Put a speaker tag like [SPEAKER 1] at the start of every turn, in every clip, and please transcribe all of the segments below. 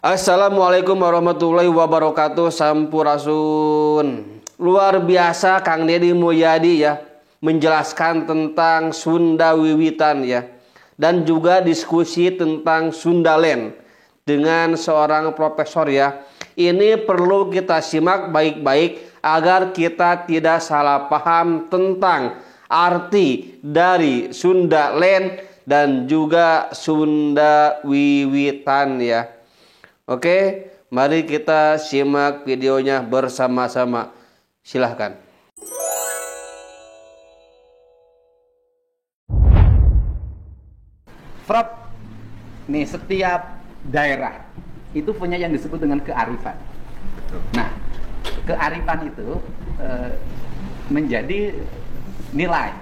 [SPEAKER 1] Assalamualaikum warahmatullahi wabarakatuh. Sampurasun. Luar biasa Kang Deddy Mulyadi ya, menjelaskan tentang Sunda Wiwitan ya, dan juga diskusi tentang Sundaland dengan seorang profesor ya. Ini perlu kita simak baik-baik agar kita tidak salah paham tentang arti dari Sundaland dan juga Sunda Wiwitan ya. Oke, mari kita simak videonya bersama-sama. Silahkan.
[SPEAKER 2] Frap, nih setiap daerah itu punya yang disebut dengan kearifan. Nah, kearifan itu menjadi nilai.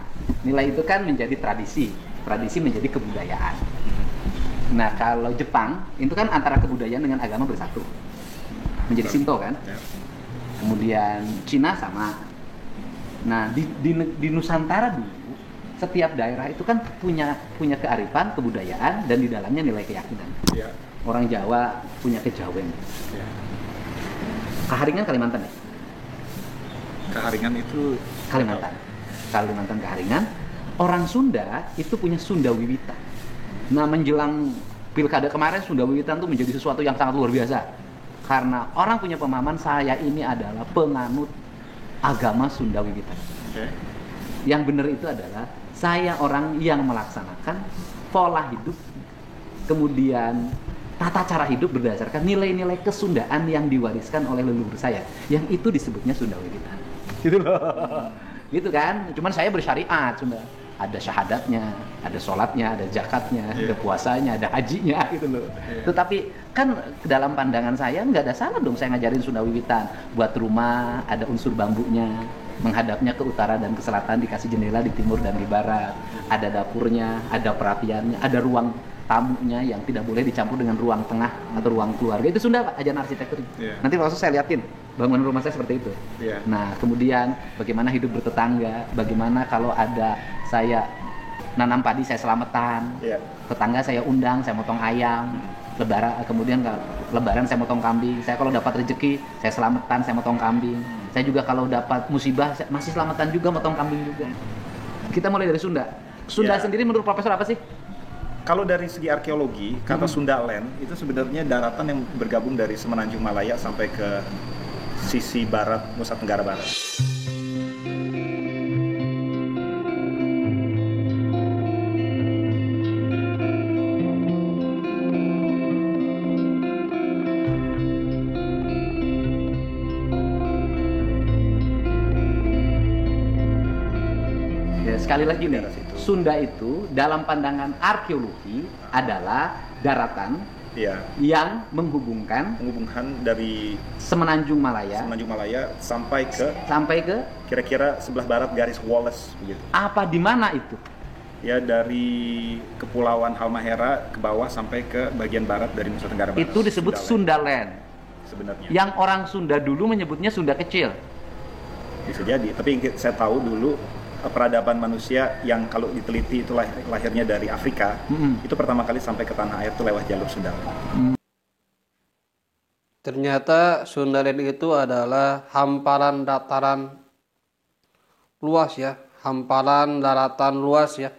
[SPEAKER 2] Nilai itu kan menjadi tradisi. Tradisi menjadi kebudayaan. Nah, kalau Jepang itu kan antara kebudayaan dengan agama bersatu, menjadi Shinto kan. Kemudian Cina sama. Nah, di Nusantara dulu setiap daerah itu kan punya kearifan, kebudayaan, dan di dalamnya nilai keyakinan. Ya. Orang Jawa punya kejawen. Ya. Keharingan Kalimantan ya?
[SPEAKER 3] Keharingan itu
[SPEAKER 2] Kalimantan Keharingan. Orang Sunda itu punya Sunda Wiwitan. Nah, menjelang pilkada kemarin Sunda Wiwitan itu menjadi sesuatu yang sangat luar biasa. Karena orang punya pemahaman saya ini adalah penganut agama Sunda Wiwitan. Okay. Yang benar itu adalah saya orang yang melaksanakan pola hidup, kemudian tata cara hidup berdasarkan nilai-nilai kesundaan yang diwariskan oleh leluhur saya. Yang itu disebutnya Sunda Wiwitan. Gitu loh. Gitu kan? Cuman saya bersyariat Sunda. Ada syahadatnya, ada sholatnya, ada zakatnya, ada puasanya, ada hajinya gitu loh. Tetapi kan dalam pandangan saya nggak ada salah dong saya ngajarin Sunda Wiwitan. Buat rumah ada unsur bambunya, menghadapnya ke utara dan ke selatan, dikasih jendela di timur dan di barat. Ada dapurnya, ada perapiannya, ada ruang tamunya yang tidak boleh dicampur dengan ruang tengah atau ruang keluarga. Itu Sunda ajaran arsitektur. Nanti waktu saya liatin bangunan rumah saya seperti itu. Nah, kemudian bagaimana hidup bertetangga, bagaimana kalau ada saya nanam padi saya selamatan, tetangga saya undang, saya motong ayam, lebaran saya motong kambing. Saya kalau dapat rezeki saya selamatan, saya motong kambing. Saya juga kalau dapat musibah saya masih selamatan juga, motong kambing juga. Kita mulai dari Sunda. Sunda sendiri menurut profesor apa sih?
[SPEAKER 3] Kalau dari segi arkeologi, kata Sundaland itu sebenarnya daratan yang bergabung dari Semenanjung Malaya sampai ke sisi barat Nusa Tenggara Barat.
[SPEAKER 2] Sekali lagi nih, Sunda itu dalam pandangan arkeologi adalah daratan yang menghubungkan
[SPEAKER 3] dari
[SPEAKER 2] Semenanjung Malaya
[SPEAKER 3] sampai ke kira-kira sebelah barat garis Wallace begitu.
[SPEAKER 2] Apa di mana itu?
[SPEAKER 3] Ya, dari Kepulauan Halmahera ke bawah sampai ke bagian barat dari Nusa Tenggara Barat.
[SPEAKER 2] Itu disebut Sundaland.
[SPEAKER 3] Sebenarnya.
[SPEAKER 2] Yang orang Sunda dulu menyebutnya Sunda kecil.
[SPEAKER 3] Bisa jadi, tapi saya tahu dulu peradaban manusia yang kalau diteliti itu lahirnya dari Afrika, itu pertama kali sampai ke tanah air itu lewat jalur Sundaland.
[SPEAKER 1] Ternyata Sundaland itu adalah hamparan dataran luas ya, hamparan daratan luas ya.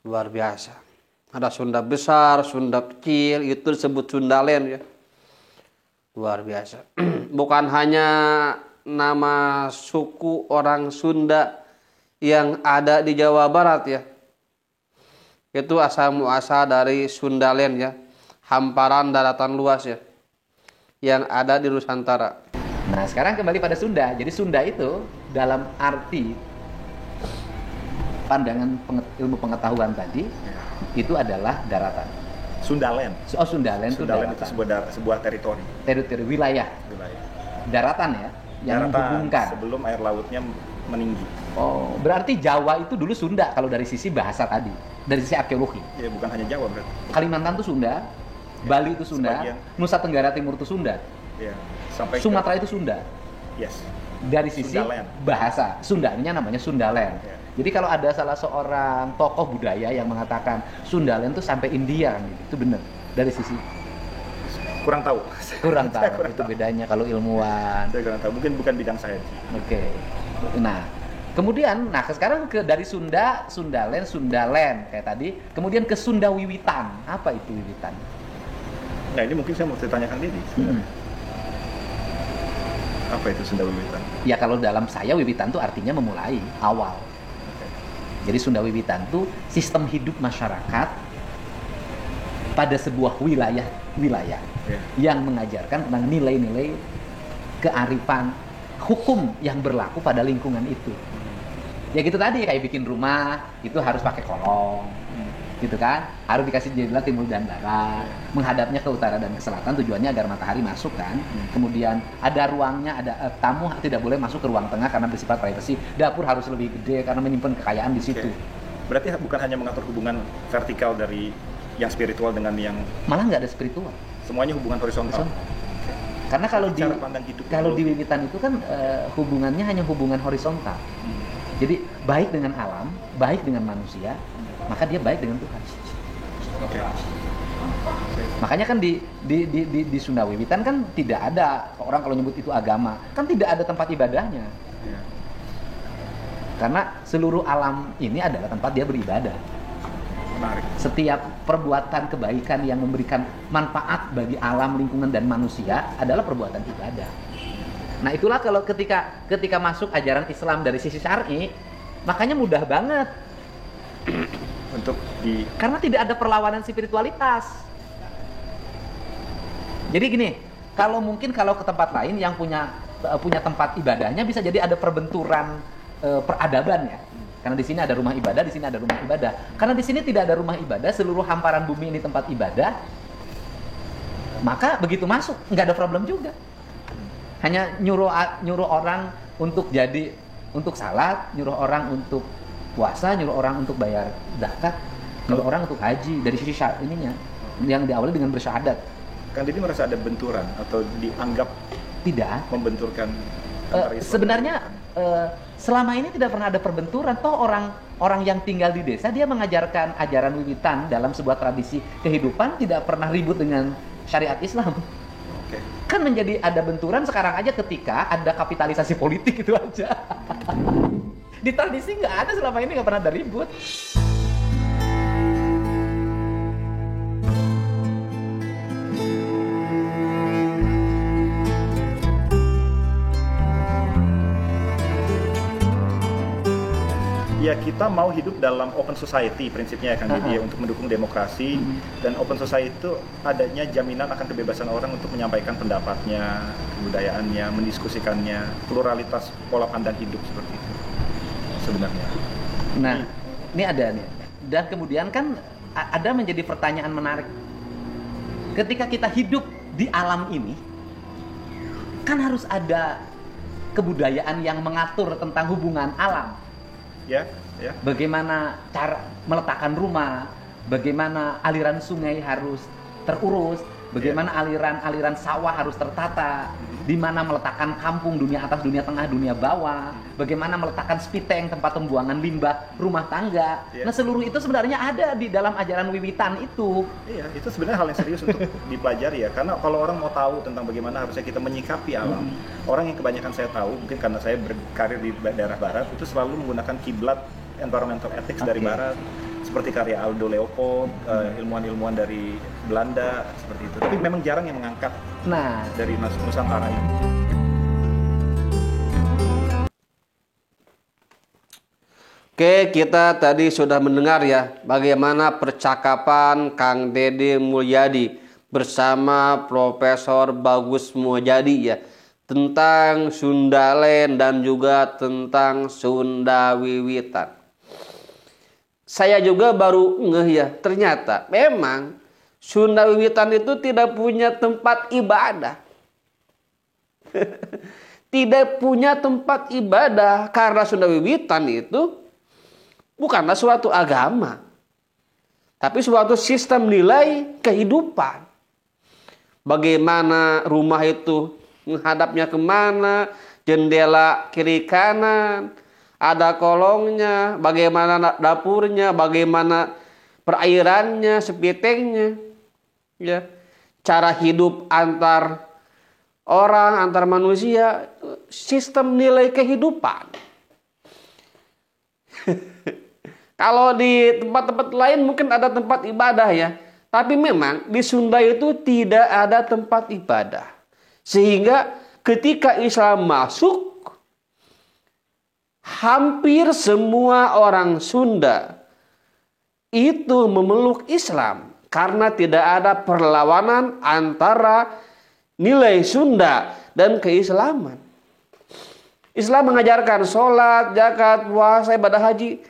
[SPEAKER 1] Luar biasa. Ada Sunda besar, Sunda kecil, itu disebut Sundaland ya. Luar biasa. Bukan hanya nama suku orang Sunda yang ada di Jawa Barat ya. Itu asal muasal dari Sundaland ya. Hamparan daratan luas ya, yang ada di Nusantara.
[SPEAKER 2] Nah, sekarang kembali pada Sunda. Jadi Sunda itu dalam arti pandangan ilmu pengetahuan tadi itu adalah daratan.
[SPEAKER 3] Sundaland.
[SPEAKER 2] Sundaland itu
[SPEAKER 3] sebuah teritori.
[SPEAKER 2] Teritori wilayah. Daratan ya. Yang menghubungkan
[SPEAKER 3] sebelum air lautnya meninggi.
[SPEAKER 2] Oh, berarti Jawa itu dulu Sunda kalau dari sisi bahasa tadi, dari sisi arkeologi.
[SPEAKER 3] Ya, bukan hanya Jawa berarti.
[SPEAKER 2] Kalimantan itu Sunda, Bali itu Sunda, sebagian. Nusa Tenggara Timur itu Sunda.
[SPEAKER 3] Ya, sampai
[SPEAKER 2] Sumatera itu Sunda.
[SPEAKER 3] Yes.
[SPEAKER 2] Dari sisi Sundaland. Bahasa, Sundanya namanya Sundaland. Ya. Jadi kalau ada salah seorang tokoh budaya yang mengatakan Sundaland itu sampai India, gitu, itu benar dari sisi
[SPEAKER 3] kurang tahu.
[SPEAKER 2] Kurang tahu. Itu bedanya kalau ilmuwan.
[SPEAKER 3] Saya kurang tahu. Mungkin bukan bidang saya.
[SPEAKER 2] Oke. Nah, kemudian, sekarang dari Sunda, Sundalen kayak tadi. Kemudian ke Sunda Wiwitan. Apa itu Wiwitan?
[SPEAKER 3] Nah, ini mungkin saya mau ditanyakan Didi. Apa itu Sunda Wiwitan?
[SPEAKER 2] Ya kalau dalam saya Wiwitan itu artinya memulai, awal. Jadi Sunda Wiwitan itu sistem hidup masyarakat pada sebuah wilayah yang mengajarkan tentang nilai-nilai kearifan hukum yang berlaku pada lingkungan itu. Ya gitu tadi, kayak bikin rumah itu harus pakai kolong, gitu kan, harus dikasih jendela timur dan barat, menghadapnya ke utara dan ke selatan, tujuannya agar matahari masuk kan. Kemudian ada ruangnya, ada tamu tidak boleh masuk ke ruang tengah karena bersifat privasi. Dapur harus lebih gede karena menyimpan kekayaan di situ.
[SPEAKER 3] Berarti bukan hanya mengatur hubungan vertikal dari yang spiritual dengan yang,
[SPEAKER 2] malah nggak ada spiritual,
[SPEAKER 3] semuanya hubungan horizontal.
[SPEAKER 2] Karena kalau di Wiwitan itu kan hubungannya hanya hubungan horizontal. Jadi baik dengan alam, baik dengan manusia, maka dia baik dengan Tuhan. Makanya kan di Sunda Wiwitan kan tidak ada, orang kalau nyebut itu agama, kan tidak ada tempat ibadahnya. Karena seluruh alam ini adalah tempat dia beribadah.
[SPEAKER 3] Menarik.
[SPEAKER 2] Setiap perbuatan kebaikan yang memberikan manfaat bagi alam, lingkungan, dan manusia adalah perbuatan ibadah. Nah itulah kalau ketika masuk ajaran Islam dari sisi syar'i, makanya mudah banget karena tidak ada perlawanan spiritualitas. Jadi gini, kalau ke tempat lain yang punya tempat ibadahnya bisa jadi ada perbenturan peradaban ya. Karena di sini ada rumah ibadah, di sini ada rumah ibadah. Karena di sini tidak ada rumah ibadah, seluruh hamparan bumi ini tempat ibadah. Maka begitu masuk nggak ada problem juga. Hanya nyuruh orang untuk salat, nyuruh orang untuk puasa, nyuruh orang untuk bayar zakat, nyuruh orang untuk haji. Dari sisi ininya yang diawali dengan bersyahadat.
[SPEAKER 3] Kang Didi merasa ada benturan atau dianggap
[SPEAKER 2] tidak
[SPEAKER 3] membenturkan?
[SPEAKER 2] Sebenarnya selama ini tidak pernah ada perbenturan. Toh orang yang tinggal di desa dia mengajarkan ajaran Wiwitan dalam sebuah tradisi kehidupan, tidak pernah ribut dengan syariat Islam. Kan menjadi ada benturan sekarang aja ketika ada kapitalisasi politik itu aja. Di tradisi nggak ada, selama ini nggak pernah ada ribut.
[SPEAKER 3] Ya kita mau hidup dalam open society prinsipnya ya Kang Didi ya, untuk mendukung demokrasi. Dan open society itu adanya jaminan akan kebebasan orang untuk menyampaikan pendapatnya, kebudayaannya, mendiskusikannya, pluralitas pola pandang hidup seperti itu sebenarnya.
[SPEAKER 2] Nah, ini ada nih. Dan kemudian kan ada menjadi pertanyaan menarik. Ketika kita hidup di alam ini, kan harus ada kebudayaan yang mengatur tentang hubungan alam.
[SPEAKER 3] Ya.
[SPEAKER 2] Bagaimana cara meletakkan rumah, bagaimana aliran sungai harus terurus, bagaimana aliran sawah harus tertata, di mana meletakkan kampung, dunia atas, dunia tengah, dunia bawah, bagaimana meletakkan spiteng, tempat pembuangan limbah rumah tangga. Nah seluruh itu sebenarnya ada di dalam ajaran Wiwitan itu. Iya,
[SPEAKER 3] itu sebenarnya hal yang serius untuk dipelajari ya, karena kalau orang mau tahu tentang bagaimana harusnya kita menyikapi alam, orang yang kebanyakan saya tahu, mungkin karena saya berkarir di daerah barat, itu selalu menggunakan kiblat environmental ethics dari barat, seperti karya Aldo Leopold, ilmuwan-ilmuwan dari Belanda seperti itu. Tapi memang jarang yang mengangkat dari Nusantara ini.
[SPEAKER 1] Oke, kita tadi sudah mendengar ya bagaimana percakapan Kang Dede Mulyadi bersama Profesor Bagus Mulyadi ya tentang Sundalen dan juga tentang Sunda Wiwitan. Saya juga baru ngeh ya, ternyata memang Sunda Wiwitan itu tidak punya tempat ibadah. Tidak punya tempat ibadah karena Sunda Wiwitan itu bukanlah suatu agama, tapi suatu sistem nilai kehidupan. Bagaimana rumah itu menghadapnya kemana, jendela kiri kanan, ada kolongnya, bagaimana dapurnya, bagaimana perairannya, spitengnya, ya. cara hidup antar orang, antar manusia, sistem nilai kehidupan. Kalau di tempat-tempat lain mungkin ada tempat ibadah ya, tapi memang di Sunda itu tidak ada tempat ibadah. Sehingga ketika Islam masuk, hampir semua orang Sunda itu memeluk Islam karena tidak ada perlawanan antara nilai Sunda dan keislaman. Islam mengajarkan sholat, zakat, puasa, ibadah haji.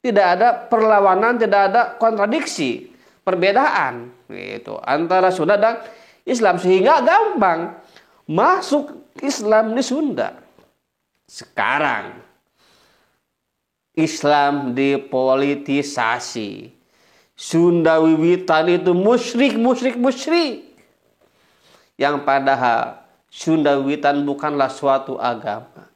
[SPEAKER 1] Tidak ada perlawanan, tidak ada kontradiksi, perbedaan gitu antara Sunda dan Islam, sehingga gampang masuk Islam di Sunda. Sekarang Islam dipolitisasi. Sunda wiwitan itu musyrik. Yang padahal Sunda wiwitan bukanlah suatu agama,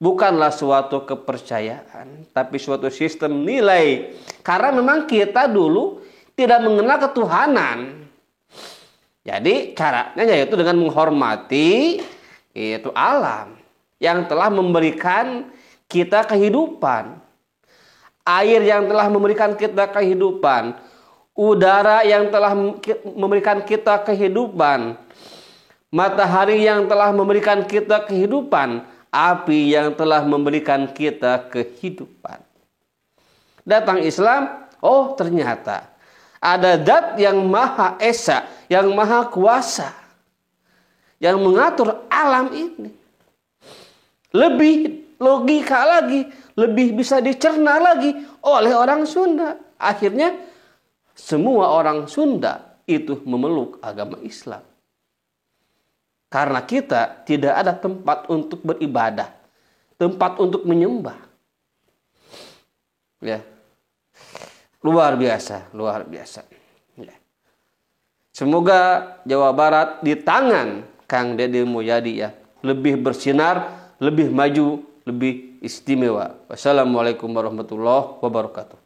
[SPEAKER 1] bukanlah suatu kepercayaan, tapi suatu sistem nilai. Karena memang kita dulu tidak mengenal ketuhanan. Jadi caranya yaitu dengan menghormati itu alam yang telah memberikan kita kehidupan. Air yang telah memberikan kita kehidupan, udara yang telah memberikan kita kehidupan, matahari yang telah memberikan kita kehidupan, api yang telah memberikan kita kehidupan. Datang Islam, oh ternyata ada zat yang maha esa, yang maha kuasa, yang mengatur alam ini. Lebih logika lagi, lebih bisa dicerna lagi oleh orang Sunda. Akhirnya semua orang Sunda itu memeluk agama Islam. Karena kita tidak ada tempat untuk beribadah, tempat untuk menyembah. Ya. Luar biasa. Ya. Semoga Jawa Barat di tangan Kang Deddy Mulyadi ya lebih bersinar, lebih maju, lebih istimewa. Wassalamualaikum warahmatullahi wabarakatuh.